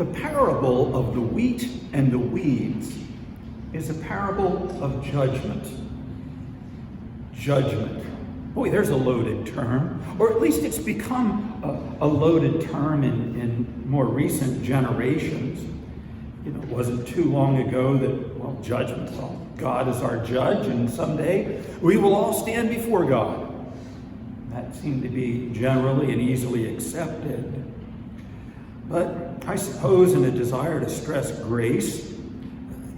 The parable of the wheat and the weeds is a parable of judgment. Judgment. Boy, there's a loaded term, or at least it's become a loaded term in more recent generations. It wasn't too long ago that, judgment, God is our judge, and someday we will all stand before God. That seemed to be generally and easily accepted. But I suppose in a desire to stress grace,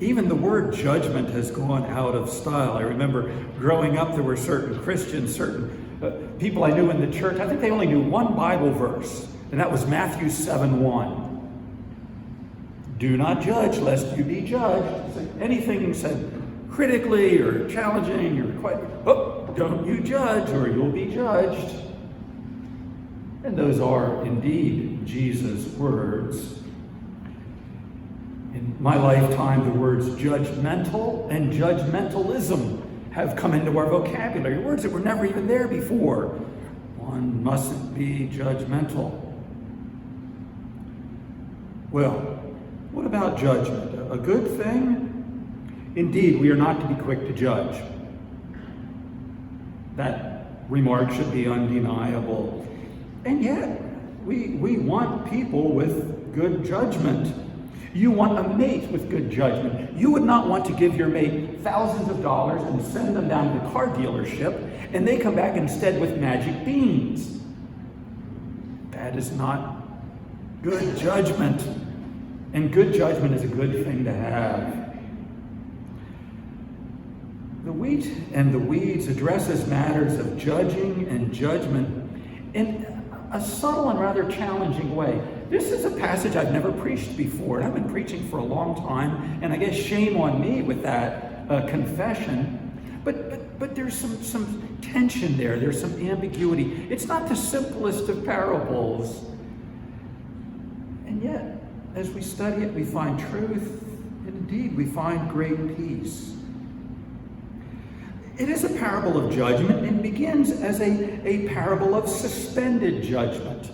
even the word judgment has gone out of style. I remember growing up, there were certain Christians, certain people I knew in the church. I think they only knew one Bible verse, and that was Matthew 7:1. Do not judge, lest you be judged. So anything said critically or challenging or quite, don't you judge or you'll be judged. And those are indeed Jesus' words. In my lifetime, the words judgmental and judgmentalism have come into our vocabulary, words that were never even there before. One mustn't be judgmental. Well, what about judgment? A good thing? Indeed, we are not to be quick to judge. That remark should be undeniable. And yet, we want people with good judgment. You want a mate with good judgment. You would not want to give your mate thousands of dollars and send them down to the car dealership, and they come back instead with magic beans. That is not good judgment. And good judgment is a good thing to have. The wheat and the weeds addresses matters of judging and judgment in a subtle and rather challenging way. This is a passage I've never preached before. I've been preaching for a long time, and I guess shame on me with that confession. But there's some tension there. There's some ambiguity. It's not the simplest of parables. And yet, as we study it, we find truth, and indeed we find great peace. It is a parable of judgment and begins as a parable of suspended judgment.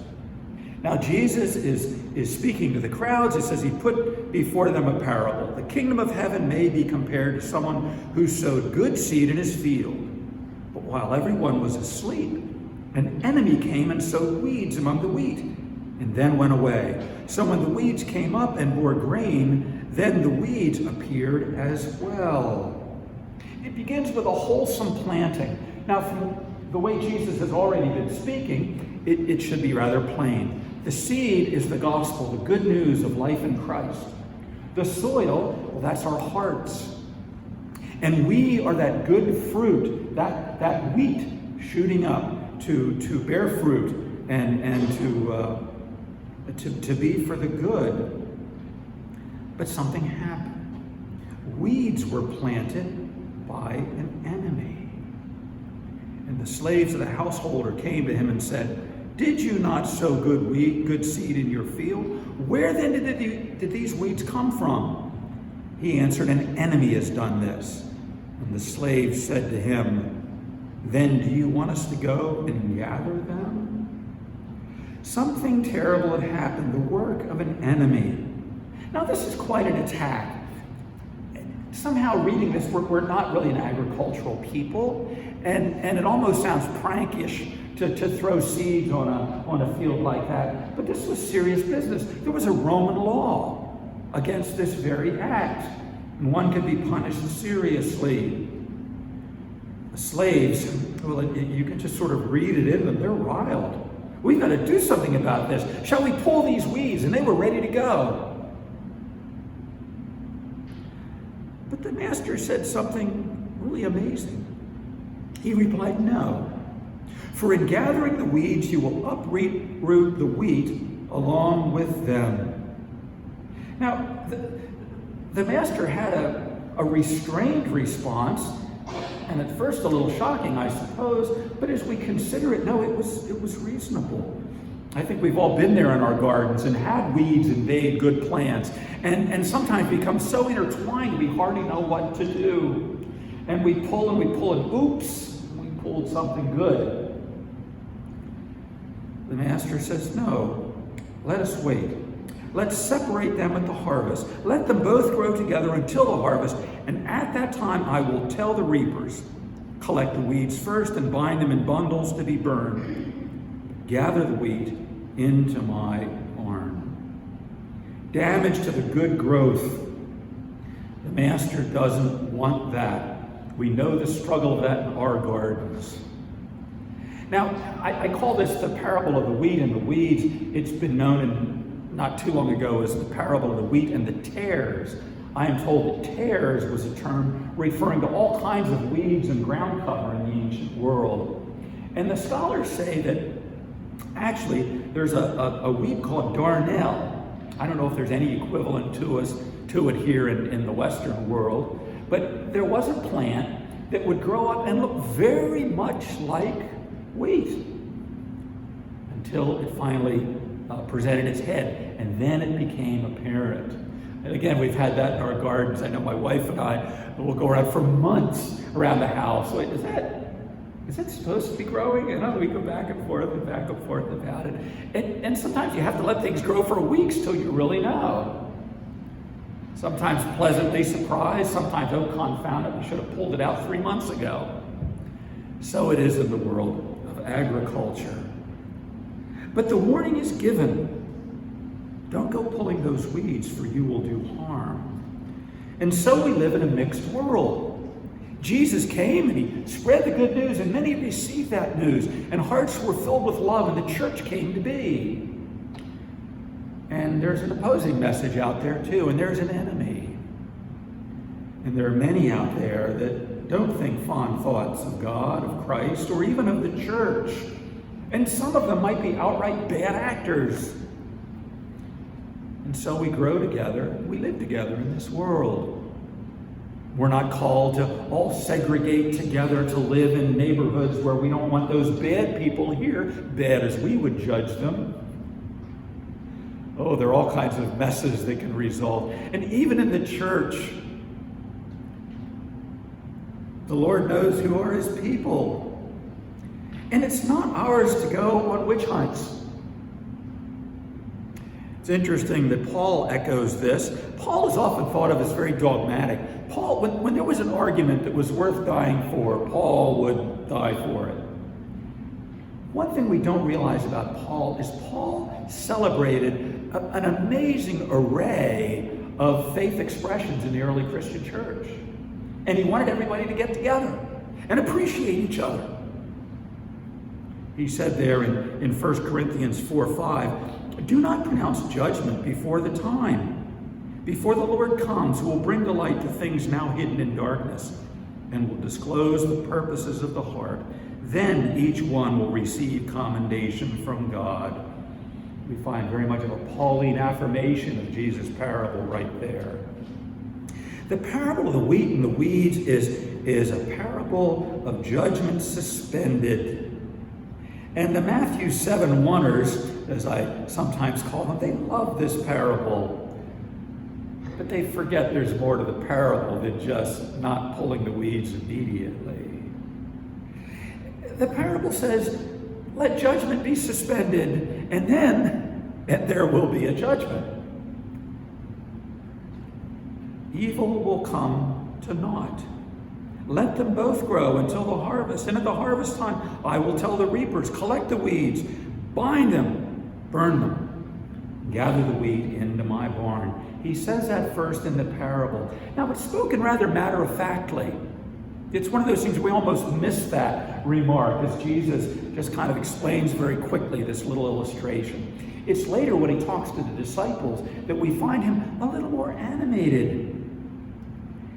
Now, Jesus is speaking to the crowds. It says he put before them a parable. The kingdom of heaven may be compared to someone who sowed good seed in his field. But while everyone was asleep, an enemy came and sowed weeds among the wheat, and then went away. So when the weeds came up and bore grain, then the weeds appeared as well. It begins with a wholesome planting. Now, from the way Jesus has already been speaking, it should be rather plain. The seed is the gospel, the good news of life in Christ. The soil, well, that's our hearts. And we are that good fruit, that wheat shooting up to bear fruit and to be for the good. But something happened. Weeds were planted by an enemy. And the slaves of the householder came to him and said, "Did you not sow good seed in your field? Where then did these weeds come from?" He answered, "An enemy has done this." And the slaves said to him, "Then do you want us to go and gather them?" Something terrible had happened, the work of an enemy. Now this is quite an attack. Somehow reading this, we're not really an agricultural people, and it almost sounds prankish to throw seeds on a field like that. But this was serious business. There was a Roman law against this very act, and one could be punished seriously. The slaves, well, you can just sort of read it in them. They're riled. We've got to do something about this. Shall we pull these weeds? And they were ready to go. But the master said something really amazing. He replied, "No. For in gathering the weeds, you will uproot the wheat along with them." Now, the master had a restrained response, and at first a little shocking, I suppose, but as we consider it, no, it was reasonable. I think we've all been there in our gardens and had weeds invade good plants, and sometimes become so intertwined we hardly know what to do. And we pull and oops, we pulled something good. The master says, "No, let us wait. Let's separate them at the harvest. Let them both grow together until the harvest. And at that time I will tell the reapers, collect the weeds first and bind them in bundles to be burned. Gather the wheat into my barn. Damage to the good growth. The master doesn't want that. We know the struggle of that in our gardens. Now, I call this the parable of the wheat and the weeds. It's been known not too long ago as the parable of the wheat and the tares. I am told that tares was a term referring to all kinds of weeds and ground cover in the ancient world. And the scholars say that actually there's a weed called darnel. I don't know if there's any equivalent to it here in the Western world, but there was a plant that would grow up and look very much like wheat until it finally presented its head, and then it became apparent. And again, we've had that in our gardens. I know my wife and I will go around for months around the house. Wait, is that supposed to be growing? We go back and forth about it. And sometimes you have to let things grow for weeks till you really know. Sometimes pleasantly surprised, sometimes, oh, confound it, we should have pulled it out 3 months ago. So it is in the world of agriculture. But the warning is given. Don't go pulling those weeds, for you will do harm. And so we live in a mixed world. Jesus came and he spread the good news, and many received that news, and hearts were filled with love, and the church came to be. And there's an opposing message out there too, and there's an enemy. And there are many out there that don't think fond thoughts of God, of Christ, or even of the church. And some of them might be outright bad actors. And so we grow together, we live together in this world. We're not called to all segregate together to live in neighborhoods where we don't want those bad people here, bad as we would judge them. Oh, there are all kinds of messes that can result. And even in the church, the Lord knows who are his people. And it's not ours to go on witch hunts. It's interesting that Paul echoes this. Paul is often thought of as very dogmatic. Paul, when there was an argument that was worth dying for, Paul would die for it. One thing we don't realize about Paul is Paul celebrated an amazing array of faith expressions in the early Christian church. And he wanted everybody to get together and appreciate each other. He said there in 1 Corinthians 4:5, do not pronounce judgment before the time, before the Lord comes, who will bring to light the things now hidden in darkness, and will disclose the purposes of the heart. Then each one will receive commendation from God. We find very much of a Pauline affirmation of Jesus' parable right there. The parable of the wheat and the weeds is a parable of judgment suspended. And the Matthew 7 oneers, as I sometimes call them, they love this parable. But they forget there's more to the parable than just not pulling the weeds immediately. The parable says, let judgment be suspended, and there will be a judgment. Evil will come to naught. Let them both grow until the harvest. And at the harvest time, I will tell the reapers, collect the weeds, bind them, burn them, gather the wheat into my barn. He says that first in the parable. Now, it's spoken rather matter-of-factly. It's one of those things we almost miss that remark as Jesus just kind of explains very quickly this little illustration. It's later when he talks to the disciples that we find him a little more animated.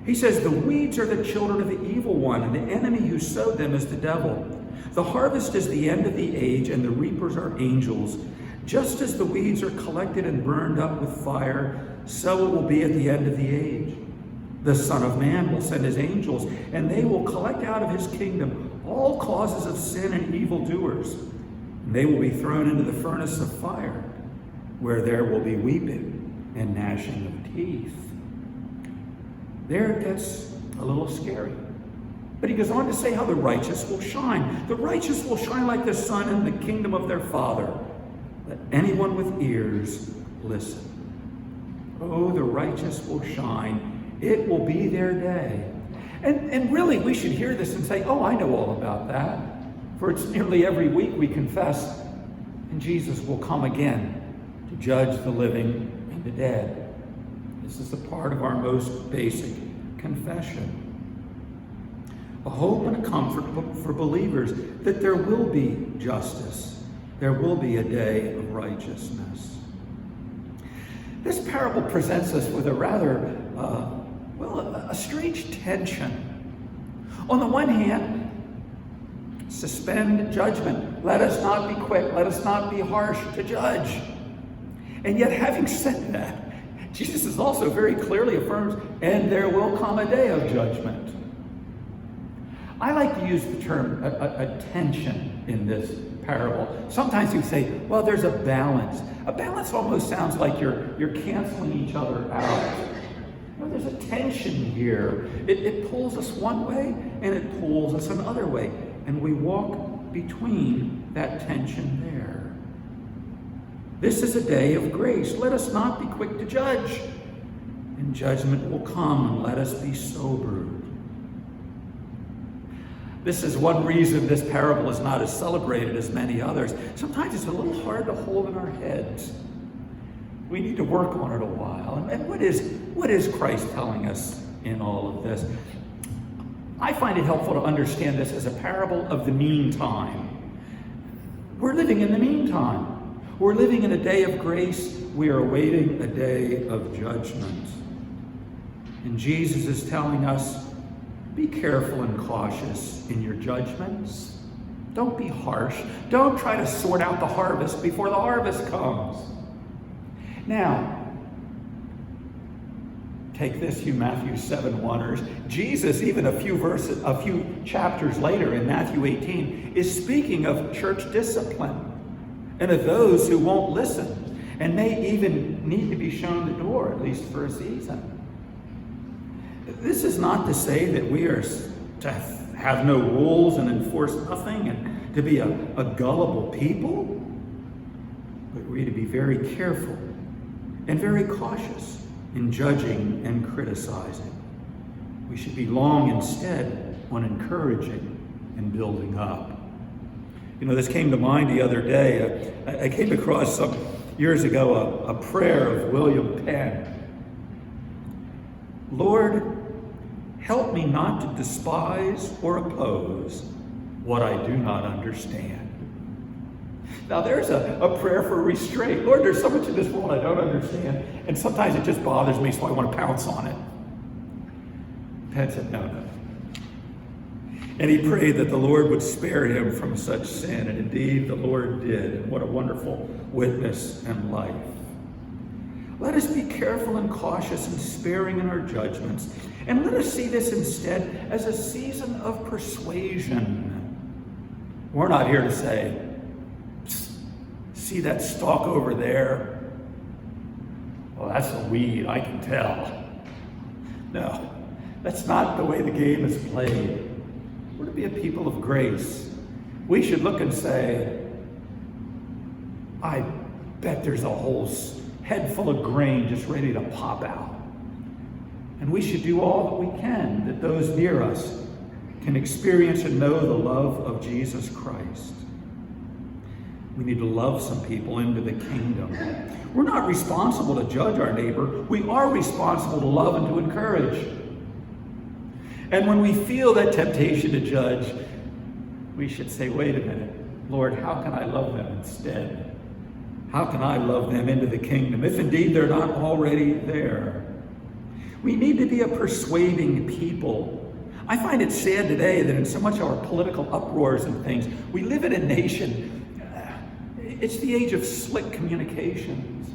He says, the weeds are the children of the evil one, and the enemy who sowed them is the devil. The harvest is the end of the age, and the reapers are angels. Just as the weeds are collected and burned up with fire, so it will be at the end of the age. The Son of Man will send his angels, and they will collect out of his kingdom all causes of sin and evildoers. And they will be thrown into the furnace of fire, where there will be weeping and gnashing of teeth. There it gets a little scary. But he goes on to say how the righteous will shine. The righteous will shine like the sun in the kingdom of their Father. Let anyone with ears listen. Oh, the righteous will shine. It will be their day. And really, we should hear this and say, oh, I know all about that. For it's nearly every week we confess, and Jesus will come again to judge the living and the dead. This is a part of our most basic confession. A hope and a comfort for believers that there will be justice. There will be a day of righteousness. This parable presents us with a rather, a strange tension. On the one hand, suspend judgment. Let us not be quick. Let us not be harsh to judge. And yet, having said that, Jesus also very clearly affirms, and there will come a day of judgment. I like to use the term a tension in this parable. Sometimes you say, well, there's a balance. A balance almost sounds like you're canceling each other out. You know, there's a tension here. It pulls us one way and it pulls us another way. And we walk between that tension there. This is a day of grace. Let us not be quick to judge. And judgment will come, and let us be sobered. This is one reason this parable is not as celebrated as many others. Sometimes it's a little hard to hold in our heads. We need to work on it a while. And what is Christ telling us in all of this? I find it helpful to understand this as a parable of the meantime. We're living in the meantime. We're living in a day of grace. We are awaiting a day of judgment. And Jesus is telling us, be careful and cautious in your judgments. Don't be harsh. Don't try to sort out the harvest before the harvest comes. Now, take this, you Matthew 7-1ers. Jesus, even a few chapters later in Matthew 18, is speaking of church discipline and of those who won't listen and may even need to be shown the door, at least for a season. This is not to say that we are to have no rules and enforce nothing and to be a gullible people, but we're to be very careful and very cautious in judging and criticizing. We should be long instead on encouraging and building up. You know, this came to mind the other day. I came across some years ago a prayer of William Penn. Lord, help me not to despise or oppose what I do not understand. Now there's a prayer for restraint. Lord, there's so much in this world I don't understand, and sometimes it just bothers me, so I want to pounce on it. Penn said, no. And he prayed that the Lord would spare him from such sin, and indeed the Lord did. And what a wonderful witness and life. Let us be careful and cautious and sparing in our judgments. And let us see this instead as a season of persuasion. We're not here to say, see that stalk over there? Well, that's a weed, I can tell. No, that's not the way the game is played. We're to be a people of grace. We should look and say, I bet there's a whole head full of grain just ready to pop out. And we should do all that we can that those near us can experience and know the love of Jesus Christ. We need to love some people into the kingdom. We're not responsible to judge our neighbor. We are responsible to love and to encourage. And when we feel that temptation to judge, we should say, wait a minute, Lord, how can I love them instead? How can I love them into the kingdom, if indeed they're not already there? We need to be a persuading people. I find it sad today that in so much of our political uproars and things, we live in a nation, it's the age of slick communications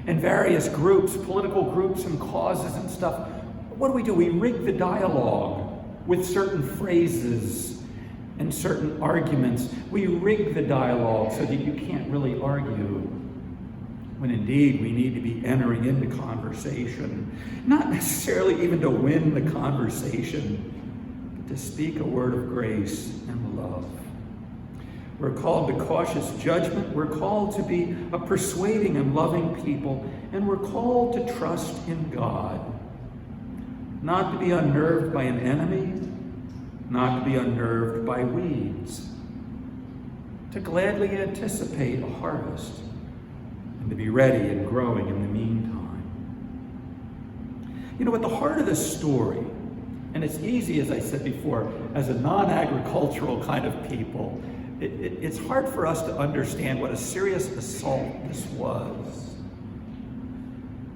and various groups, political groups and causes and stuff. What do? We rig the dialogue with certain phrases and certain arguments. We rig the dialogue so that you can't really argue, when indeed we need to be entering into conversation, not necessarily even to win the conversation, but to speak a word of grace and love. We're called to cautious judgment. We're called to be a persuading and loving people. And we're called to trust in God. Not to be unnerved by an enemy. Not to be unnerved by weeds. To gladly anticipate a harvest. And to be ready and growing in the meantime. You know, at the heart of this story, and it's easy, as I said before, as a non-agricultural kind of people, it's hard for us to understand what a serious assault this was.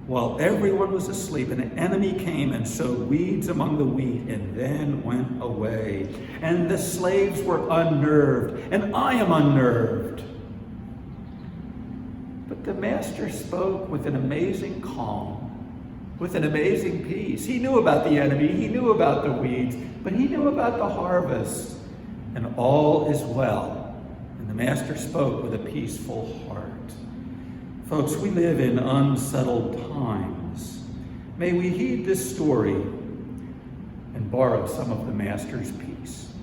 While everyone was asleep, an enemy came and sowed weeds among the wheat and then went away. And the slaves were unnerved, and I am unnerved. But the master spoke with an amazing calm, with an amazing peace. He knew about the enemy, he knew about the weeds, but he knew about the harvest. And all is well. And the master spoke with a peaceful heart. Folks, we live in unsettled times. May we heed this story and borrow some of the master's peace.